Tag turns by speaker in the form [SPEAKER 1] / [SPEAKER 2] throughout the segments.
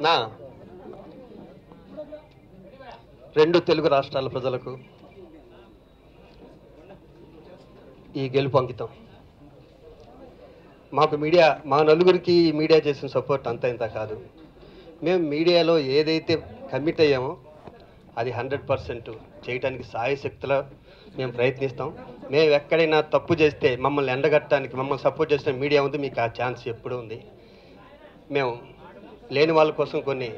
[SPEAKER 1] నా రెండు తెలుగు రాష్ట్రాల ప్రజలకు ఈ గెలుపు అంకితం. మాకు మీడియా, మా నలుగురికి మీడియా చేసిన సపోర్ట్ అంత ఇంత కాదు. మేము మీడియాలో ఏదైతే కమిట్ అయ్యామో అది 100% చేయడానికి సాయశక్తిలో మేము ప్రయత్నిస్తాం. మేము ఎక్కడైనా తప్పు చేస్తే మమ్మల్ని ఎండగట్టడానికి, మమ్మల్ని సపోర్ట్ చేసిన మీడియా ఉంది, మీకు ఆ ఛాన్స్ ఎప్పుడూ ఉంది. మేము లేని వాళ్ళ కోసం కొన్ని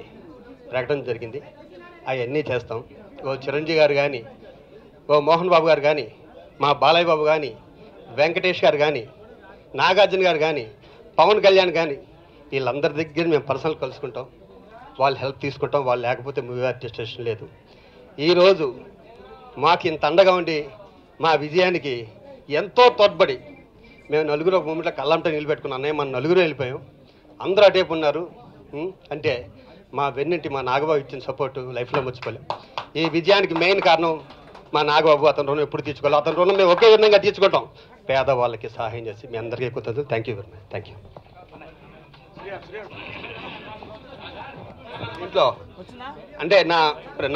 [SPEAKER 1] ప్రకటన జరిగింది, అవన్నీ చేస్తాం. ఓ చిరంజీవి గారు కానీ, ఓ మోహన్ బాబు గారు కానీ, మా బాలయ్య బాబు కానీ, వెంకటేష్ గారు కానీ, నాగార్జున గారు కానీ, పవన్ కళ్యాణ్ కానీ, వీళ్ళందరి దగ్గర మేము పర్సనల్ కలుసుకుంటాం, వాళ్ళు హెల్ప్ తీసుకుంటాం. వాళ్ళు లేకపోతే మూవీ ఆర్టిస్టేషన్ లేదు. ఈరోజు మాకు ఇంత అండగా ఉండి మా విజయానికి ఎంతో తోడ్పడి మేము నలుగురు ఒక మూమెంట్లో కళ్ళంట నిలబెట్టుకున్నాం. అన్నయ్య మన నలుగురు వెళ్ళిపోయాం, అందరూ అటేపు ఉన్నారు అంటే మా వెన్నింటి మా నాగబాబు ఇచ్చిన సపోర్టు లైఫ్లో మర్చిపోలేం. ఈ విజయానికి మెయిన్ కారణం మా నాగబాబు. అతని రుణం ఎప్పుడు తీర్చుకోవాలి, అతని రుణం మేము ఒకే విధంగా తీర్చుకుంటాం, పేదవాళ్ళకి సహాయం చేసి. మీ అందరికీ ఎక్కువ thank you very much. Thank you. ఇంట్లో అంటే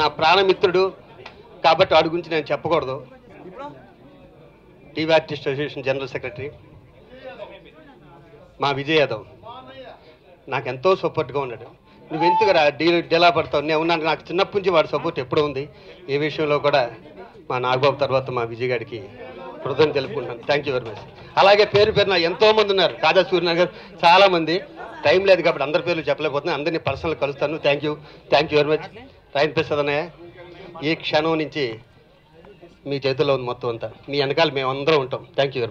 [SPEAKER 1] నా ప్రాణమిత్రుడు కాబట్టి వాడి గురించి నేను చెప్పకూడదు. TV artist association general secretary మా విజయ్ యాదవ్ నాకు ఎంతో సపోర్ట్గా ఉన్నాడు. నువ్వు ఎందుకురా డీలా పడతావు, నేను ఉన్నాను. నాకు చిన్నప్పటి నుంచి వాడి సపోర్ట్ ఎప్పుడు ఉంది. ఏ విషయంలో కూడా మా నాగబాబు తర్వాత మా విజయ్ గారికి హృదయం తెలుపుకుంటున్నాను. Thank you very much. అలాగే పేరు పేరున ఎంతోమంది ఉన్నారు, కాజా సూర్యనగర్ చాలామంది. టైం లేదు కాబట్టి అందరి పేర్లు చెప్పలేకపోతున్నాను, అందరినీ పర్సనల్ కలుస్తాను. Thank you very much. Rayan Prasad అన్నయ్య, ఈ క్షణం నుంచి మీ చేతుల్లో ఉంది మొత్తం అంతా. మీ వెనకాల మేమందరం ఉంటాం. Thank you very much.